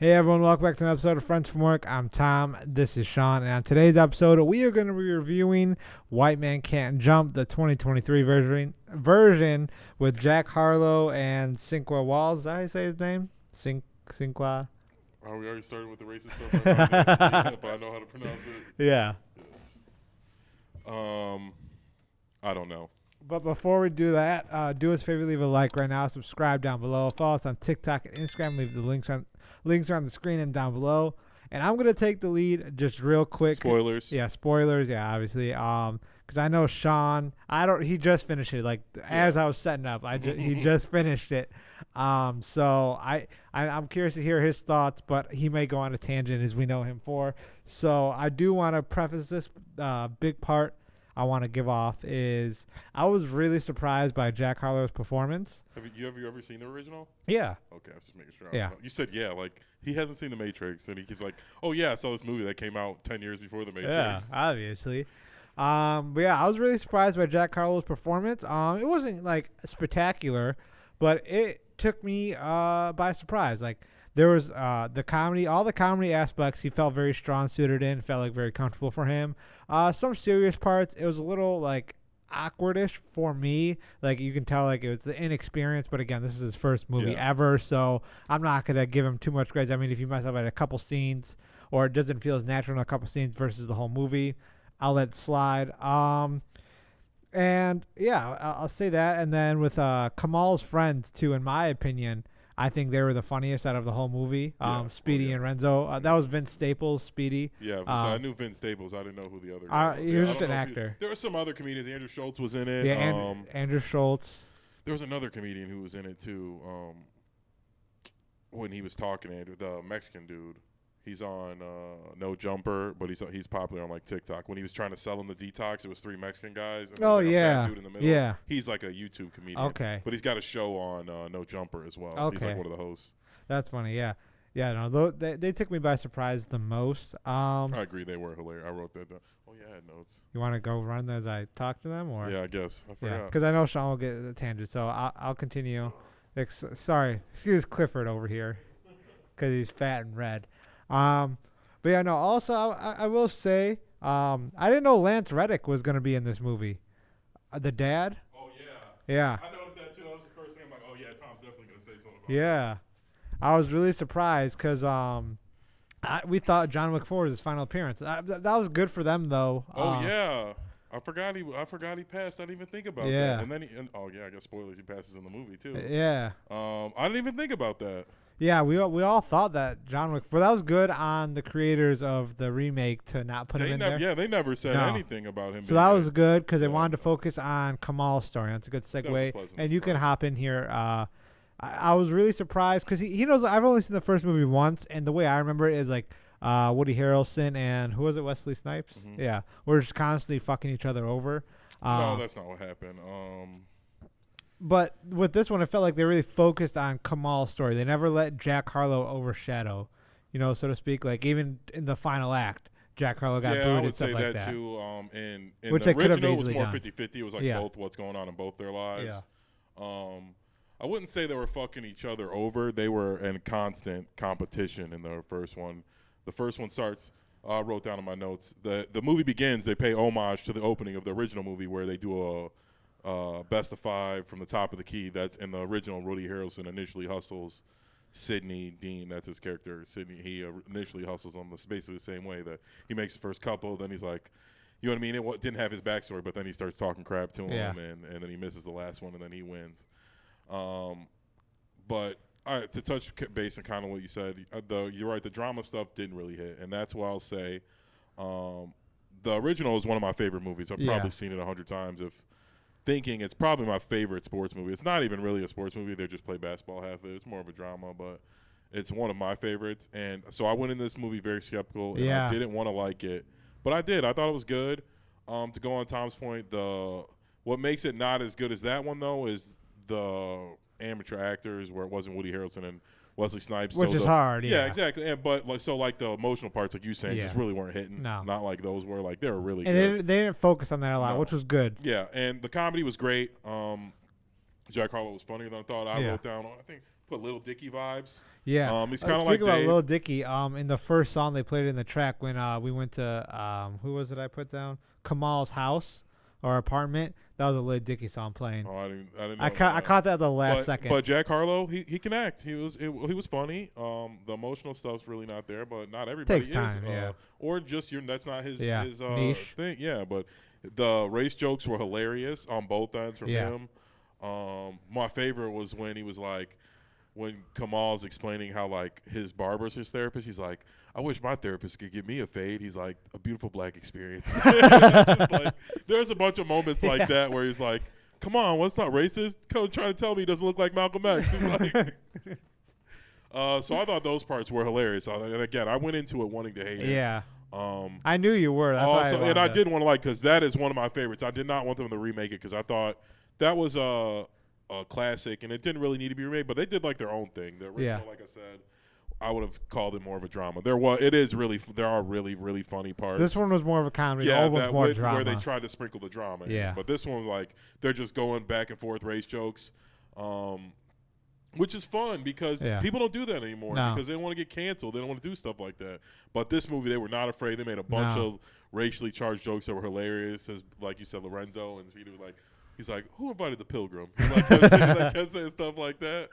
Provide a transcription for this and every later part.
Hey everyone, welcome back to an episode of Friends from Work. I'm Tom, this is Sean, and on today's episode, we are going to be reviewing White Man Can't Jump, the 2023 version with Jack Harlow and Cinqua Walls. Is that how you say his name? Cinqua? Oh, we already started with the racist stuff. If I know how to pronounce it. Yeah. I don't know. But before we do that, do us a favor, leave a like right now, subscribe down below, follow us on TikTok and Instagram, leave the links are on the screen and down below. And I'm going to take the lead just real quick. Spoilers. Yeah, spoilers, yeah, obviously. Because I know Sean, he just finished it, as I was setting up. He just finished it. So I'm curious to hear his thoughts, but he may go on a tangent as we know him for. So I do want to preface this big part I want to give off is I was really surprised by Jack Harlow's performance. Have you ever seen the original? Yeah. Okay, I was just making sure. Yeah. You said yeah, like he hasn't seen The Matrix, and he keeps like, oh yeah, I saw this movie that came out 10 years before The Matrix. Yeah, obviously. But yeah, I was really surprised by Jack Harlow's performance. It wasn't like spectacular, but it took me by surprise. Like there was the comedy, all the comedy aspects he felt very strong suited in, felt like very comfortable for him. Some serious parts, it was a little like awkwardish for me. Like you can tell like it was the inexperience, but again, this is his first movie ever, so I'm not gonna give him too much grace. I mean, if you mess up at a couple scenes or it doesn't feel as natural in a couple scenes versus the whole movie, I'll let it slide. And yeah, I'll say that. And then with Kamal's friends too, in my opinion, I think they were the funniest out of the whole movie. Speedy and Renzo. That was Vince Staples, Speedy. Yeah, so I knew Vince Staples. I didn't know who the other guy was. He was just an actor. There were some other comedians. Andrew Schultz was in it. Yeah, Andrew Schultz. There was another comedian who was in it too. When he was talking, Andrew, the Mexican dude. He's on No Jumper, but he's popular on like TikTok. When he was trying to sell him the detox, it was three Mexican guys. And Oh like yeah, a dude in the middle. Yeah. He's like a YouTube comedian. Okay. But he's got a show on No Jumper as well. Okay. He's like one of the hosts. That's funny. Yeah. Yeah. No, they took me by surprise the most. I agree, they were hilarious. I wrote that down. Oh yeah, I had notes. You want to go run as I talk to them, or? Yeah, I guess. I forgot. Yeah, because I know Sean will get the tangent, so I'll continue. Sorry, excuse Clifford over here, because he's fat and red. But yeah, no. Also, I will say, I didn't know Lance Reddick was gonna be in this movie. The dad. Oh yeah. Yeah. I noticed that too. That was the first thing. I'm like, oh yeah, Tom's definitely gonna say something about Yeah. I was really surprised because we thought John McFord was his final appearance. That was good for them though. Oh yeah. I forgot he passed. I didn't even think about that. And then I guess spoilers. He passes in the movie too. Yeah. I didn't even think about that. Yeah, we all thought that John Wick, but that was good on the creators of the remake to not put him in there. Yeah, they never said anything about him. So that was good because they wanted to focus on Kamal's story. That's a good segue. And you can hop in here. I was really surprised because he knows I've only seen the first movie once, and the way I remember it is like Woody Harrelson and who was it, Wesley Snipes? Mm-hmm. Yeah, we're just constantly fucking each other over. No, that's not what happened. But with this one, it felt like they really focused on Kamal's story. They never let Jack Harlow overshadow, so to speak. Like even in the final act, Jack Harlow got booed and stuff like that. Yeah, I would say that too. In Which the original, it was more 50-50. It was like both what's going on in both their lives. Yeah. I wouldn't say they were fucking each other over. They were in constant competition in the first one. The first one starts. I wrote down in my notes. The movie begins. They pay homage to the opening of the original movie where they do a best of five from the top of the key. That's in the original. Woody Harrelson initially hustles Sidney Dean. That's his character. Sidney. He initially hustles him basically the same way that he makes the first couple. Then he's like, you know what I mean? It didn't have his backstory, but then he starts talking crap to him, and then he misses the last one, and then he wins. But all right, to touch base on kind of what you said, you're right. The drama stuff didn't really hit, and that's why I'll say the original is one of my favorite movies. I've probably seen it 100 times. If thinking it's probably my favorite sports movie. It's not even really a sports movie. They just play basketball half of it. It's more of a drama, but it's one of my favorites. And so I went in this movie very skeptical, and I didn't want to like it, but I did. I thought it was good. To go on Tom's point, what makes it not as good as that one though is the amateur actors, where it wasn't Woody Harrelson and Wesley Snipes, which is hard. Yeah, exactly. And but the emotional parts, like you saying, just really weren't hitting. No, not like those were. Like they were really and good. They didn't focus on that a lot, which was good. Yeah, and the comedy was great. Jack Harlow was funnier than I thought. I wrote down, I think, put Little Dicky vibes. Yeah. He's kind of like Speaking about Dave. Lil Dicky, in the first song they played in the track when we went to who was it I put down? Kamal's house or apartment. That was a Lil Dicky song playing. Oh, I didn't. I caught that at the last second. But Jack Harlow, he can act. He was funny. The emotional stuff's really not there, but not everybody Takes time, yeah. Or just that's not his niche thing. Yeah, but the race jokes were hilarious on both ends from him. My favorite was when he was like, when Kamal's explaining how like his barber's his therapist, he's like, I wish my therapist could give me a fade. He's like, a beautiful black experience. Like, there's a bunch of moments like that where he's like, come on, what's not racist? Trying to tell me he doesn't look like Malcolm X. He's like, so I thought those parts were hilarious. And again, I went into it wanting to hate it. Yeah. I knew you were. That's also, why and I did want to like, because that is one of my favorites. I did not want them to remake it because I thought that was a classic, and it didn't really need to be remade, but they did like their own thing. The original, like I said, I would have called it more of a drama. There are really, really funny parts. This one was more of a comedy. Yeah, the old one's more drama. where they tried to sprinkle the drama. Yeah. But this one, like, they're just going back and forth race jokes, which is fun because people don't do that anymore because they don't want to get canceled. They don't want to do stuff like that. But this movie, they were not afraid. They made a bunch of racially charged jokes that were hilarious, as like you said, Lorenzo, and Peter was like, he's like, who invited the pilgrim? He like kept saying stuff like that.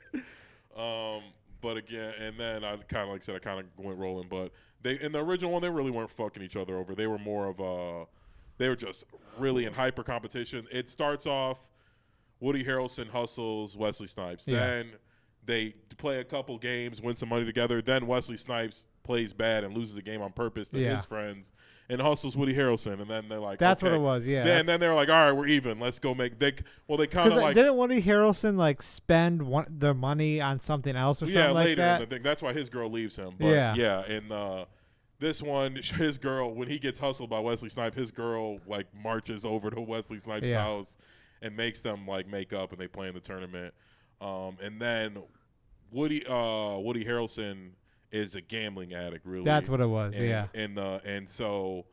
But again, and then I kind of went rolling. But they in the original one, they really weren't fucking each other over. They were more of they were just really in hyper competition. It starts off, Woody Harrelson hustles Wesley Snipes. Yeah. Then they play a couple games, win some money together. Then Wesley Snipes plays bad and loses the game on purpose to his friends and hustles Woody Harrelson. And then they're like, that's okay. what it was, yeah. And then they're like, all right, we're even. Let's go make they kind of like. Didn't Woody Harrelson like spend their money on something else or something like later that? in the thing. That's why his girl leaves him. But yeah. And this one, his girl, when he gets hustled by Wesley Snipes, his girl like marches over to Wesley Snipes' house and makes them like make up, and they play in the tournament. And then Woody Harrelson is a gambling addict, really. That's what it was, And so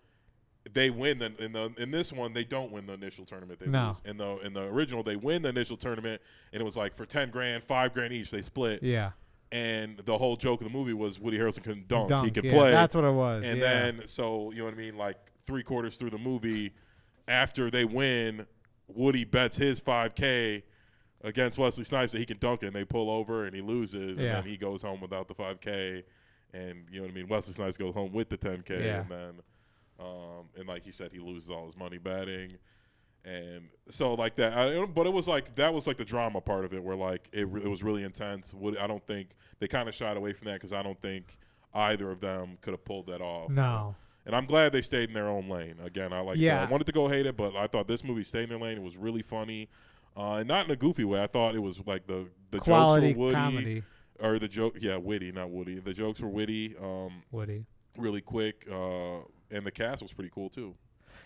they win. In this one, they don't win the initial tournament. They lose. In the original, they win the initial tournament, and it was like for $10,000, $5,000 each. They split. Yeah. And the whole joke of the movie was Woody Harrelson couldn't dunk. He could play. That's what it was. And then, so you know what I mean. Like 3/4 through the movie, after they win, Woody bets his $5,000 against Wesley Snipes that he can dunk it, and they pull over and he loses, and then he goes home without the $5,000, and you know what I mean. Wesley Snipes goes home with the $10,000, and then, and like he said, he loses all his money betting, and so like that. But it was like that was like the drama part of it, where like it was really intense. I don't think they kind of shied away from that because I don't think either of them could have pulled that off. No. And I'm glad they stayed in their own lane. Again, I wanted to go hate it, but I thought this movie stayed in their lane. It was really funny. Not in a goofy way. I thought it was like the quality jokes were witty, comedy. Or the joke, witty, not Woody. The jokes were witty, Woody, really quick, and the cast was pretty cool too.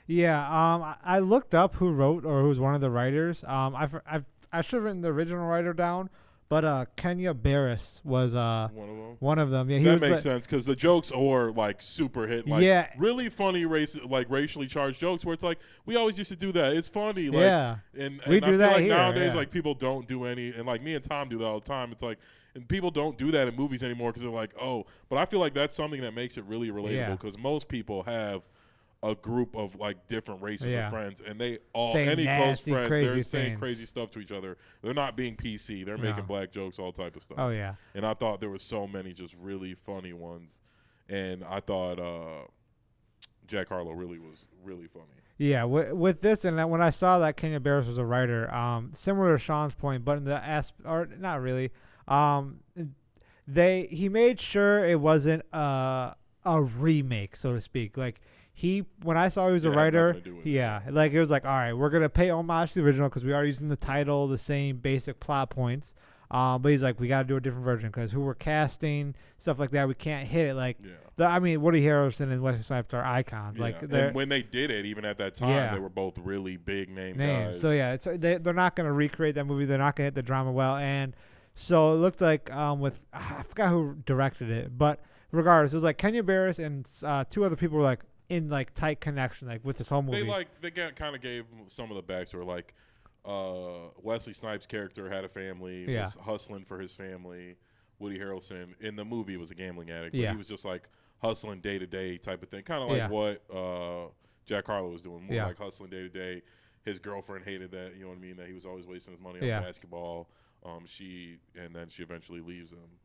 Yeah, I looked up who wrote or who's one of the writers. I should have written the original writer down, but Kenya Barris was one of them. Yeah, that makes sense because the jokes are like super hit, like really funny racially charged jokes where it's like we always used to do that. It's funny, like, and we do I feel that like here, nowadays. Like people don't do any, and like me and Tom do that all the time. It's like, and people don't do that in movies anymore because they're like, oh. But I feel like that's something that makes it really relatable because most people have a group of like different races of friends, and they all any close friends, they're saying crazy stuff to each other. They're not being PC. They're making black jokes, all type of stuff. Oh yeah. And I thought there were so many just really funny ones, and I thought Jack Harlow really was really funny. Yeah, with this, and when I saw that Kenya Barris was a writer, similar to Sean's point, but in the or not really, he made sure it wasn't a remake, so to speak. Like when I saw he was a writer, like it was like, all right, we're gonna pay homage to the original because we are using the title, the same basic plot points. But he's like, we got to do a different version because who we're casting, stuff like that, we can't hit it. Like, I mean, Woody Harrelson and Wesley Snipes are icons. Yeah. Like, and when they did it, even at that time, they were both really big names. So yeah, they're not gonna recreate that movie. They're not gonna hit the drama well, and so it looked like I forgot who directed it, but regardless, it was like Kenya Barris and two other people were like in like tight connection, like with this whole movie. They kind of gave some of the backstory, like Wesley Snipes' character had a family, was hustling for his family. Woody Harrelson in the movie was a gambling addict, but he was just like hustling day to day type of thing, kind of like what Jack Harlow was doing, more like hustling day to day. His girlfriend hated that, you know what I mean, that he was always wasting his money on basketball. And then she eventually leaves him.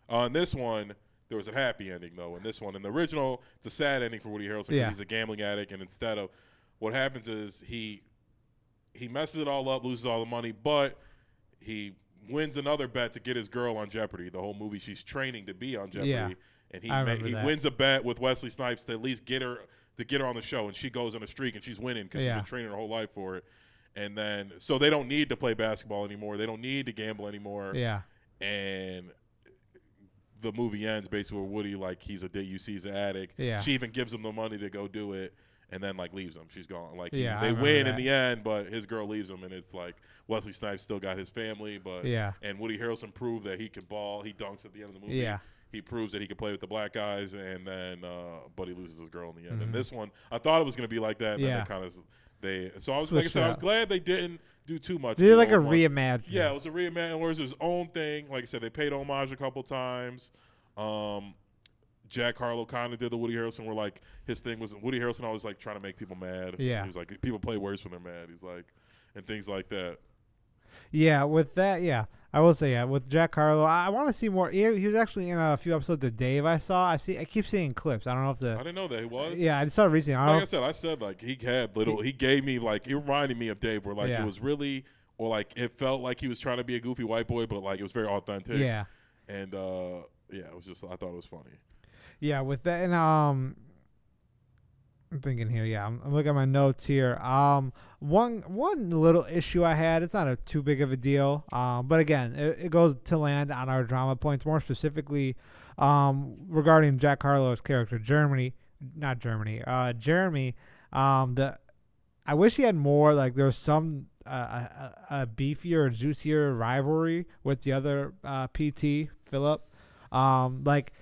In this one, there was a happy ending though. In this one, in the original, it's a sad ending for Woody Harrelson because he's a gambling addict, and instead of what happens is he messes it all up, loses all the money, but he wins another bet to get his girl on Jeopardy. The whole movie, she's training to be on Jeopardy, and he wins a bet with Wesley Snipes to at least get her on the show, and she goes on a streak, and she's winning because she's been training her whole life for it. And then, so they don't need to play basketball anymore. They don't need to gamble anymore. Yeah. And the movie ends basically where Woody, like, he's an addict. Yeah. She even gives him the money to go do it, and then, like, leaves him. She's gone. Like, they win in the end, but his girl leaves him, and it's like Wesley Snipes still got his family, but and Woody Harrelson proved that he could ball. He dunks at the end of the movie. Yeah. He proves that he could play with the black guys, and then but he loses his girl in the end. And this one, I thought it was going to be like that, and then they kind of so I was like I said, I was glad they didn't do too much. They did like a reimagining. Yeah, it was a reimagining. Whereas his own thing, like I said, they paid homage a couple times. Jack Harlow kind of did the Woody Harrelson, where like his thing was Woody Harrelson always like trying to make people mad. Yeah, he was like, people play worse when they're mad. He's like, and things like that. Yeah, with that, I will say, with Jack Harlow, I want to see more. He was actually in a few episodes of Dave. I keep seeing clips. I don't know if I didn't know that he was. Yeah, I just saw it recently. I said like he had little. He gave me like, it reminded me of Dave, where like it was really, or like it felt like he was trying to be a goofy white boy, but like it was very authentic. Yeah, and it was just, I thought it was funny. Yeah, with that, and I'm thinking here. Yeah, I'm looking at my notes here. One little issue I had. It's not too big of a deal. But again, it goes to land on our drama points, more specifically, regarding Jack Harlow's character, Jeremy. I wish he had more. Like there was some a beefier, juicier rivalry with the other PT, Philip. Like.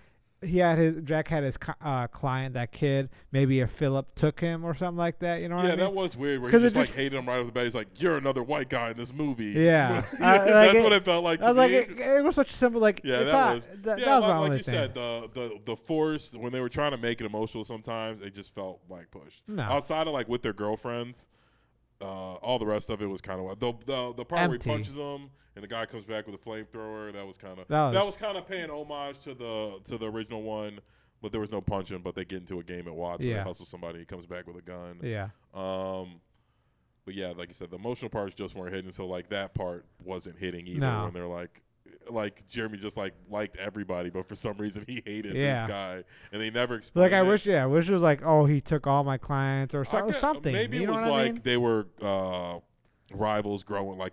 Jack had his client, that kid. Maybe if Philip took him or something like that, you know what I mean? Yeah, that was weird. Where he just like hated him right off the bat. He's like, "You're another white guy in this movie." Yeah, that's what it felt like. I was like, it was such a simple like. Yeah, that was my only thing. Like you said, the force when they were trying to make it emotional, sometimes it just felt like pushed. No. Outside of like with their girlfriends, all the rest of it was kind of the part where he punches them. And the guy comes back with a flamethrower. That was kind of paying homage to the original one, but there was no punching. But they get into a game at Watts where they hustle somebody. He comes back with a gun. Yeah. But yeah, like you said, the emotional parts just weren't hitting. So like that part wasn't hitting either. No. When they're like Jeremy just like liked everybody, but for some reason he hated this guy, and they never explained. Like I wish it was like, oh, he took all my clients or something. Maybe it was like they were. Rivals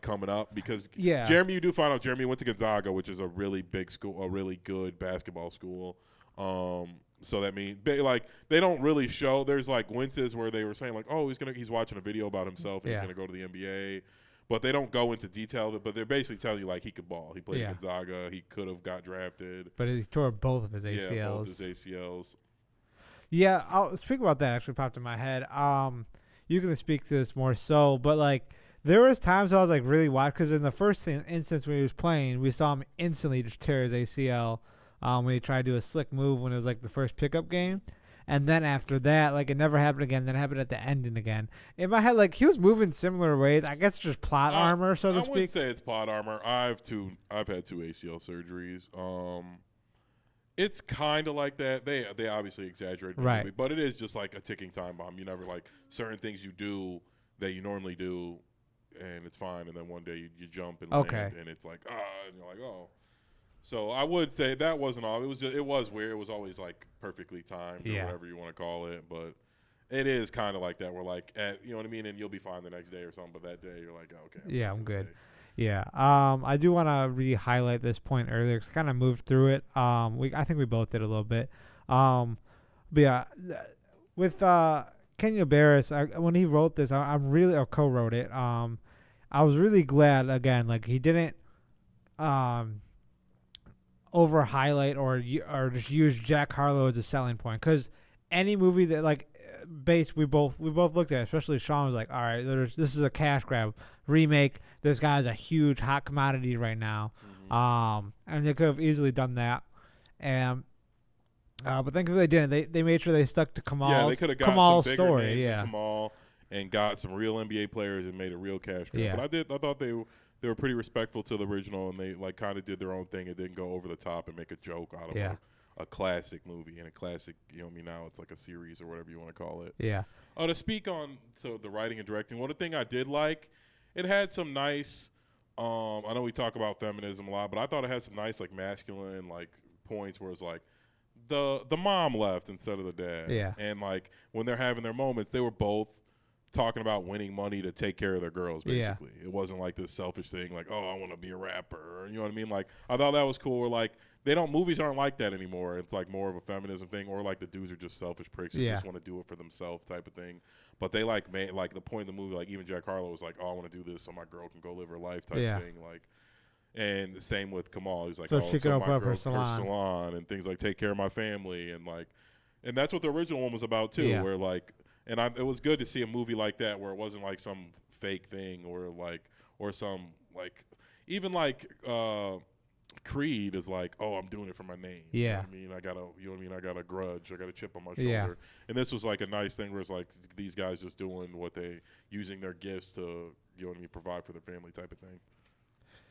coming up, because Jeremy, you do find out Jeremy went to Gonzaga, which is a really big school, a really good basketball school. So that means they don't really show. There's like glimpses where they were saying like, oh, he's watching a video about himself and he's gonna go to the NBA, but they don't go into detail. But they're basically telling you like he could ball. He played at Gonzaga. He could have got drafted, but he tore both of his ACLs. Yeah, both his ACLs. Yeah, I'll speak about that. Actually, popped in my head. You can speak to this more so, but like. There was times I was like really wild, because in the first instance when he was playing, we saw him instantly just tear his ACL when he tried to do a slick move when it was like the first pickup game. And then after that, like it never happened again. Then it happened at the ending again. In my head, like he was moving similar ways. I guess just plot armor, so to speak. I wouldn't say it's plot armor. I've had 2 ACL surgeries. It's kind of like that. They obviously exaggerate the movie, but it is just like a ticking time bomb. You never like certain things you do that you normally do. And it's fine, and then one day you jump and land, and it's like, and you're like, oh. So I would say that wasn't all. It was weird. It was always like perfectly timed or whatever you want to call it, but it is kind of like that. We're like, you know what I mean, and you'll be fine the next day or something, but that day you're like, oh, okay. I'm good. Yeah. I do want to really highlight this point earlier because I kind of moved through it. I think we both did a little bit. But yeah, with Kenya Barris, when he wrote this, I'm really co-wrote it. I was really glad again, like he didn't over highlight or just use Jack Harlow as a selling point, because any movie that like base we both looked at, especially Sean was like, all right, this is a cash grab remake. This guy's a huge hot commodity right now, and they could have easily done that, and but thankfully they didn't. They made sure they stuck to Kamal's they could have got some bigger story, names in Kamal and got some real NBA players and made a real cash grab. But I thought they were pretty respectful to the original, and they like kind of did their own thing and didn't go over the top and make a joke out of a classic movie and a classic. You know what I mean? Now it's like a series or whatever you want to call it. Yeah. Oh, to speak on the writing and directing, one thing I did like, it had some nice. I know we talk about feminism a lot, but I thought it had some nice like masculine like points where it's like the mom left instead of the dad. Yeah. And like when they're having their moments, they were both talking about winning money to take care of their girls, basically. It wasn't like this selfish thing like, oh, I want to be a rapper, or, you know what I mean? Like, I thought that was cool. Where like movies aren't like that anymore. It's like more of a feminism thing, or like the dudes are just selfish pricks who just want to do it for themselves type of thing. But they like made like the point of the movie, like even Jack Harlow was like, oh, I want to do this so my girl can go live her life type of thing. Like, and the same with Kamal. He's like, so oh, she can open my up her girl's salon and things like take care of my family and like, and that's what the original one was about too. Where like, and it was good to see a movie like that where it wasn't like some fake thing or some like even like Creed is like, oh, I'm doing it for my name. Yeah. You know what I mean? I got a grudge. I got a chip on my shoulder. Yeah. And this was like a nice thing where it's like these guys just doing what using their gifts to, you know what I mean, provide for their family type of thing.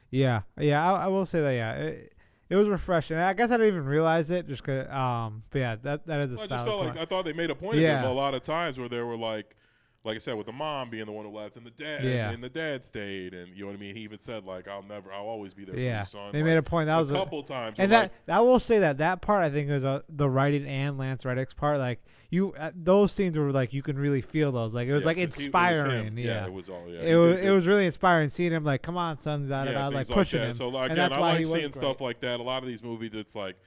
Yeah. Yeah. I will say that, it was refreshing. I guess I didn't even realize it just because, but yeah, that is a solid I just felt like I thought they made a point of them a lot of times where they were like I said, with the mom being the one who left and the dad and the dad stayed, and you know what I mean. He even said like, I'll always be there for you, son. They made a point. That was a couple times, and that I will say that part I think is the writing and Lance Reddick's part. Like those scenes were like you can really feel those. Like it was like inspiring. It was all. It was really inspiring seeing him like, come on, son, like pushing him. So again, I like seeing stuff like that. A lot of these movies, it's like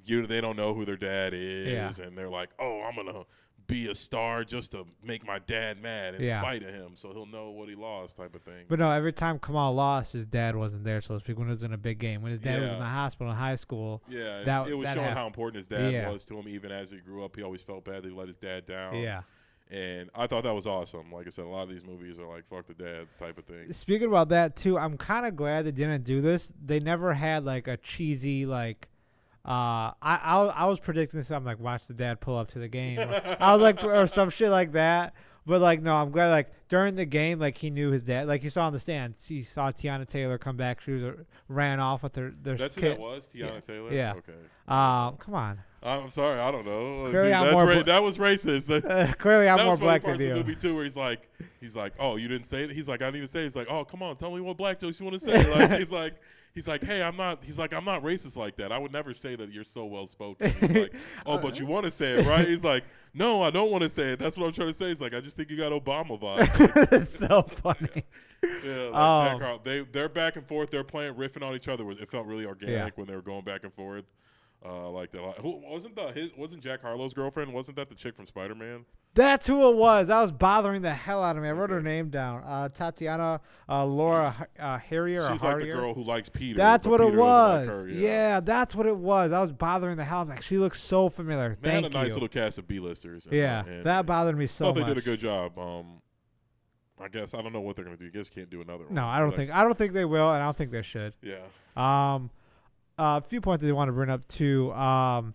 they don't know who their dad is, and they're like, oh, I'm gonna be a star just to make my dad mad in spite of him, so he'll know what he lost, type of thing. But no, every time Kamal lost, his dad wasn't there, so to speak. When it was in a big game, when his dad was in the hospital in high school, it was showing how important his dad was to him. Even as he grew up, he always felt bad that he let his dad down. Yeah. And I thought that was awesome. Like I said, a lot of these movies are like fuck the dads type of thing. Speaking about that too, I'm kind of glad they didn't do this. They never had like a cheesy like. I was predicting this. I'm like, watch the dad pull up to the game. I was like, or some shit like that. But like, no, I'm glad. Like during the game, like he knew his dad. Like you saw on the stand, he saw Tiana Taylor come back. She was ran off with their. That's kid. Who that was, Tiana Taylor. Yeah. Okay. Come on. I'm sorry, I don't know. Clearly that was racist. Clearly, I'm more black than you. That was the movie too, where he's like, oh, you didn't say it. He's like, I didn't even say it. He's like, oh, come on, tell me what black jokes you want to say. Like he's like, hey, I'm not racist like that. I would never say that you're so well spoken. He's like, oh, but you want to say it, right? He's like, no, I don't want to say it. That's what I'm trying to say. He's like, I just think you got Obama vibes. It's so funny. Jack Harlow, they're back and forth. They're playing, riffing on each other. It felt really organic when they were going back and forth. Like that. Who wasn't Jack Harlow's girlfriend? Wasn't that the chick from Spider-Man? That's who it was. That was bothering the hell out of me. I wrote her name down. Tatiana Laura Harrier. She's like the girl who likes Peter. That's what it was. Like her, yeah, that's what it was. That was bothering the hell out of me. Like, she looks so familiar. They had a nice little cast of B-listers. And that bothered me so much. They did a good job. I guess I don't know what they're gonna do. You guys can't do another one. No, I don't think they will, and I don't think they should. Yeah. A few points that I want to bring up too. I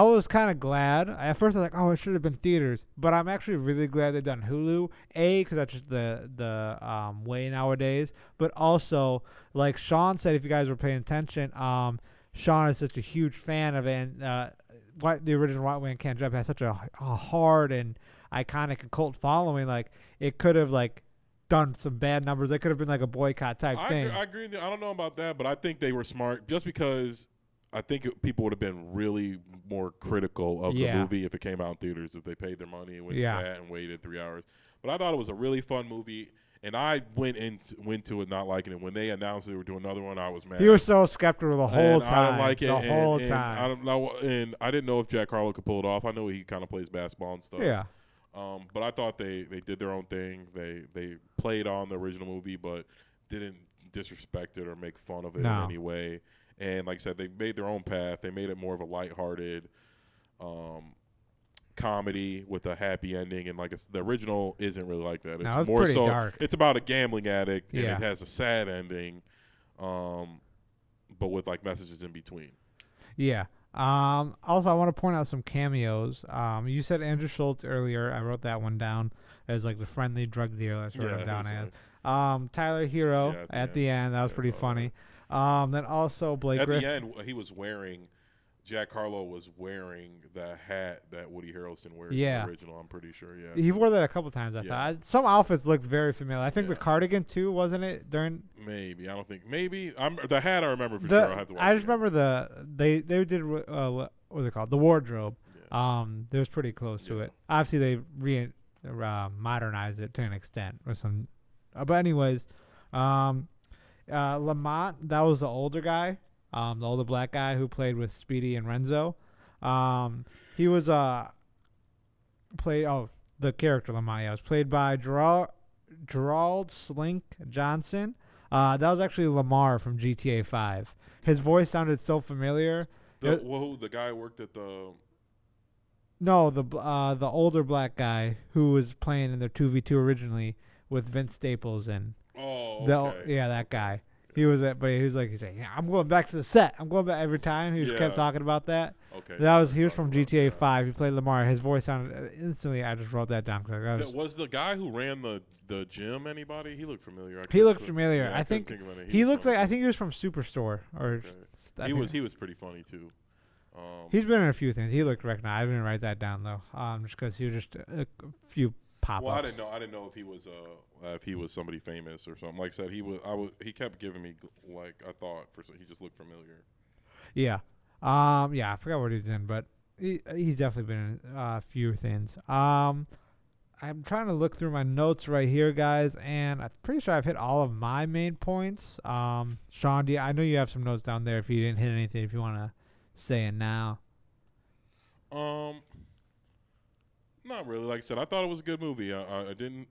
was kind of glad. At first, I was like, "Oh, it should have been theaters," but I'm actually really glad they done Hulu. Because that's just the way nowadays. But also, like Sean said, if you guys were paying attention, Sean is such a huge fan of it. And the original White Man Can't Jump has such a hard and iconic cult following. Like it could have done some bad numbers. They could have been like a boycott type thing. I agree. I don't know about that, but I think they were smart just because I think people would have been really more critical of the movie if it came out in theaters, if they paid their money and went sat and waited 3 hours. But I thought it was a really fun movie, and I went to it not liking it. When they announced they were doing another one, I was mad. You were so skeptical the whole time. I didn't like it. The whole time. I don't know, and I didn't know if Jack Harlow could pull it off. I know he kind of plays basketball and stuff. Yeah. But I thought they did their own thing. They played on the original movie, but didn't disrespect it or make fun of it in any way. And like I said, they made their own path. They made it more of a lighthearted comedy with a happy ending, and like the original isn't really like that. It's No, it's more pretty so dark. it's about a gambling addict, and Yeah. it has a sad ending, but with like messages in between. Yeah. Also, I want to point out some cameos. You said Andrew Schultz earlier. I wrote that one down as like the friendly drug dealer. That's what I'm down as. Tyler Hero at the end. That was pretty funny. Then also Blake Griffin. At the end, he was wearing. Jack Harlow was wearing the hat that Woody Harrelson wears in the original. I'm pretty sure. Yeah, he wore that a couple times. I thought some outfits looked very familiar. I think the cardigan too, wasn't it? During maybe I don't think maybe the hat I remember for sure. I just remember they did what was it called, the wardrobe. Yeah. It was pretty close to it. Obviously they modernized it to an extent with some, but anyways, Lamont, that was the older guy. The older black guy who played with Speedy and Renzo. He was the character Lamont was played by Gerald Slink Johnson. That was actually Lamar from GTA 5. His voice sounded so familiar. The guy worked at the. No, the older black guy who was playing in the 2v2 originally with Vince Staples and. Oh, okay. That guy. He was but he was like, yeah, I'm going back to the set. I'm going back every time. He just kept talking about that. Okay. He was from GTA 5. He played Lamar. His voice sounded instantly. I just wrote that down. Was the guy who ran the gym anybody? He looked familiar. He looked familiar. Yeah, I think he looked like. I think he was from Superstore or. Okay. He was pretty funny too. He's been in a few things. He looked recognized. I didn't write that down though. Just because he was just a few pop-ups. Well, I didn't know if he was somebody famous or something. Like I said, he kept giving me like I thought he just looked familiar. Yeah. I forgot what he's in, but he's definitely been in a few things. I'm trying to look through my notes right here, guys, and I'm pretty sure I've hit all of my main points. Sean, I know you have some notes down there. If you didn't hit anything, if you want to say it now. Not really. Like I said, I thought it was a good movie. I didn't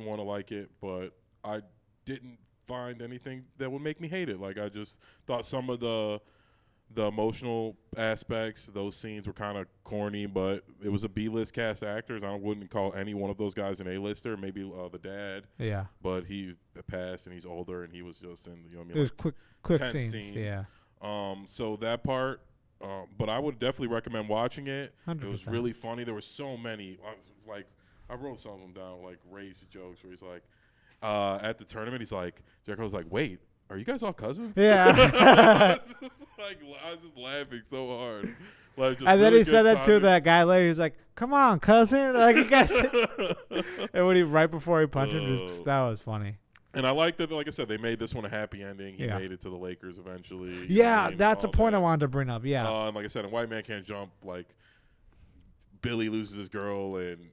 want to like it, but I didn't find anything that would make me hate it. Like I just thought some of the emotional aspects, those scenes were kind of corny, but it was a B-list cast of actors. I wouldn't call any one of those guys an A-lister. Maybe the dad. Yeah. But he passed and he's older and he was just in, you know what I mean? It was quick scenes. Yeah. So that part. But I would definitely recommend watching it. 100%. It was really funny. There were so many. I wrote some of them down, like race jokes, where he's like, at the tournament, he's like, Jericho was like, wait, are you guys all cousins? Yeah. I was just laughing so hard. And then really he said that to that guy later. He's like, come on, cousin. Like, you guys. And when right before he punched him, that was funny. And I like that, like I said, they made this one a happy ending. He made it to the Lakers eventually. Yeah, that's a point I wanted to bring up. Yeah. And like I said, in White Man Can't Jump, like Billy loses his girl, and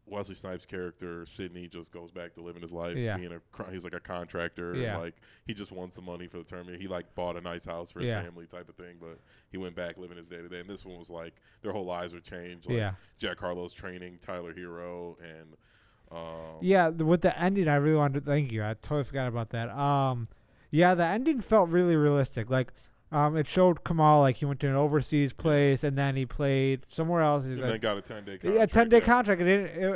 Wesley Snipes' character Sidney just goes back to living his life. Yeah. He's like a contractor. Yeah. And like he just wants the money for the tournament. He like bought a nice house for his family type of thing, but he went back living his day to day. And this one was like their whole lives were changed. Like Jack Harlow's training Tyler Hero and. With the ending, I really wanted to thank you. I totally forgot about that. The ending felt really realistic. Like, it showed Kamal like he went to an overseas place and then he played somewhere else. And then got a 10-day contract. Yeah, 10-day contract.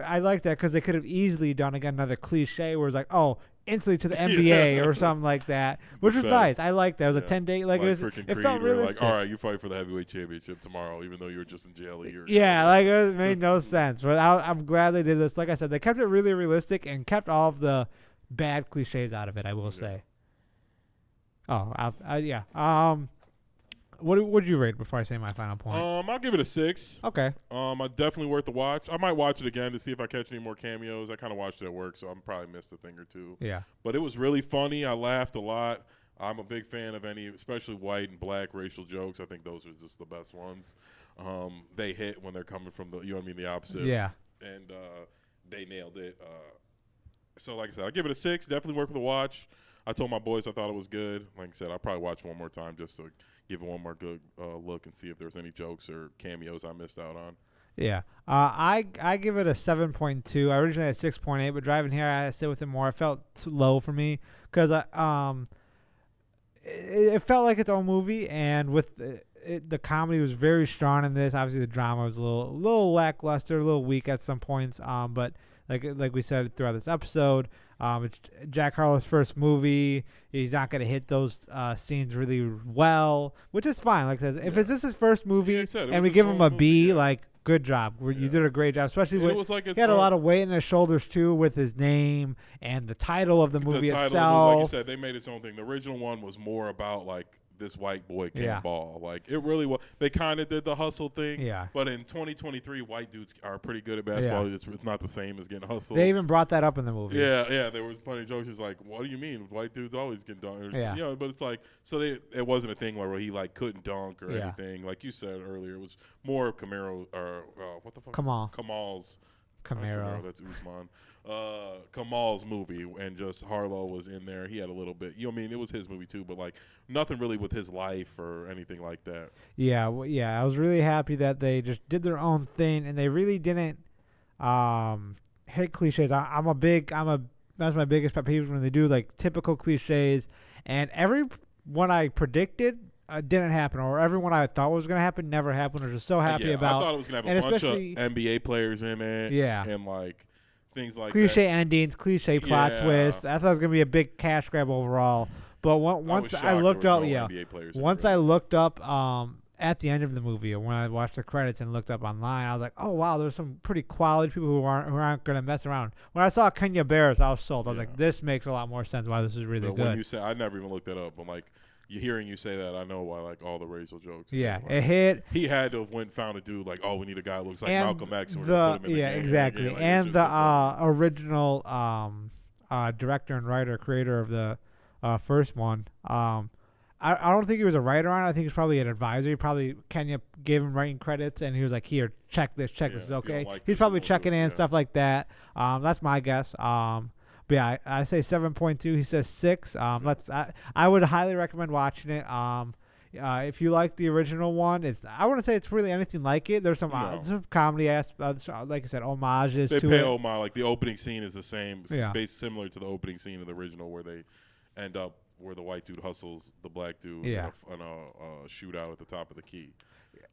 I like that because they could have easily done again another cliche where it's like, oh, instantly to the NBA or something like that, which was nice. I liked that. It was a 10-day. Like it felt realistic. Like, all right, you fight for the heavyweight championship tomorrow, even though you were just in jail a year. Yeah, like it made no sense. But I'm glad they did this. Like I said, they kept it really realistic and kept all of the bad cliches out of it. I will say. Oh, what would you rate before I say my final point? I'll give it a 6. Okay. Definitely worth the watch. I might watch it again to see if I catch any more cameos. I kind of watched it at work, so I probably missed a thing or two. Yeah. But it was really funny. I laughed a lot. I'm a big fan of especially white and black racial jokes. I think those are just the best ones. They hit when they're coming from the opposite. Yeah. And they nailed it. So like I said, I'll give it a 6. Definitely worth the watch. I told my boys I thought it was good. Like I said, I'll probably watch one more time just to give it one more good look and see if there's any jokes or cameos I missed out on. Yeah. I give it a 7.2. I originally had 6.8, but driving here, I stayed with it more. It felt too low for me because it felt like its own movie, and with the comedy was very strong in this. Obviously, the drama was a little lackluster, a little weak at some points. But like we said throughout this episode, it's Jack Harlow's first movie. He's not going to hit those scenes really well, which is fine. Like if it's his first movie and we give him a B, like good job. You did a great job, especially with he had a lot of weight in his shoulders too with his name and the title of the movie itself. Like you said, they made its own thing. The original one was more about like this white boy can't ball. Like it really was. They kind of did the hustle thing. Yeah. But in 2023, white dudes are pretty good at basketball. It's not the same as getting hustled. They even brought that up in the movie. Yeah. There was plenty of jokes. It's like, what do you mean? White dudes always get dunked. Yeah. You know, but it's like, so it wasn't a thing where he like couldn't dunk or anything. Like you said earlier, it was more Camaro or what the fuck? Kamal's. Camaro. That's Usman. Kamal's movie, and just Harlow was in there. He had a little bit. You know what I mean? It was his movie too, but like nothing really with his life or anything like that. Yeah, I was really happy that they just did their own thing, and they really didn't hit cliches. That's my biggest pet peeve when they do like typical cliches, and everyone I predicted didn't happen, or everyone I thought was going to happen never happened. I was just so happy about. I thought it was going to have a bunch of NBA players in it. Yeah. And like things like cliche endings, cliche plot twists. I thought it was going to be a big cash grab overall. But once I looked up, I looked up at the end of the movie, when I watched the credits and looked up online, I was like, oh wow, there's some pretty quality people who aren't going to mess around. When I saw Kenya Barris, I was sold. I was like, this makes a lot more sense why this is really good. When you say, I never even looked that up. I'm like, hearing you say that, I know why, like, all the racial jokes. Yeah, like, it hit. He had to have found a dude like, oh, we need a guy who looks like Malcolm X. And we're gonna put him in the game. Exactly. Like, and the original director and writer, creator of the first one, I don't think he was a writer on it. I think he was probably an advisor. Kenya gave him writing credits, and he was like, here, check this, is okay. He's probably checking in and stuff like that. That's my guess. But yeah, I say 7.2. He says 6. I would highly recommend watching it. If you like the original one, I wouldn't say it's really anything like it. There's some comedy aspects, like I said, homages. They pay homage. Like the opening scene is the same, similar to the opening scene of the original, where they end up where the white dude hustles the black dude in a shootout at the top of the key,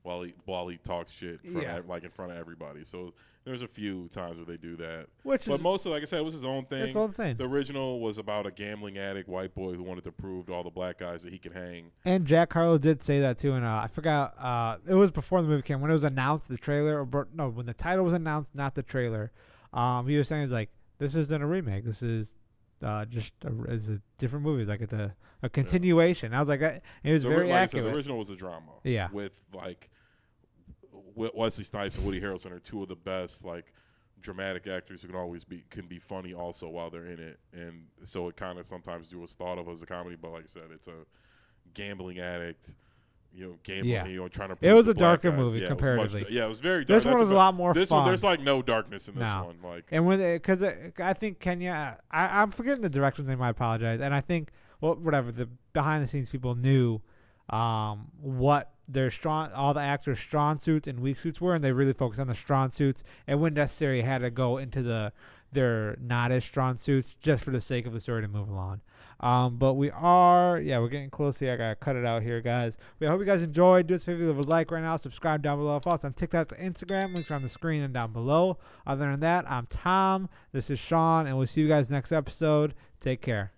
while he talks shit like in front of everybody. So there's a few times where they do that. But mostly, like I said, it was his own thing. His own thing. The original was about a gambling addict white boy who wanted to prove to all the black guys that he could hang. And Jack Harlow did say that too. And I forgot. It was before the movie came, when it was announced, the trailer. When the title was announced, not the trailer. He was saying, like, this isn't a remake. This is it's a different movie. Like it's a continuation. I was like, it was very accurate. The original was a drama. Yeah. With like Wesley Snipes and Woody Harrelson are two of the best like dramatic actors who can be funny also while they're in it. And so it kind of sometimes was thought of as a comedy, but like I said, it's a gambling addict. Trying to. It was a darker movie comparatively. It was very dark. This one was a lot more fun. There's like no darkness in this one. Like, and because I think Kenya, I'm forgetting the director's name. I apologize. And I think whatever the behind the scenes people knew, what all the actors' strong suits and weak suits were, and they really focused on the strong suits. And when necessary, had to go into their not as strong suits just for the sake of the story to move along. But we're getting close here. I gotta cut it out here, guys. I hope you guys enjoyed. Do us a favor, leave a like right now. Subscribe down below. Follow us on TikTok to Instagram. Links are on the screen and down below. Other than that, I'm Tom. This is Sean, and we'll see you guys next episode. Take care.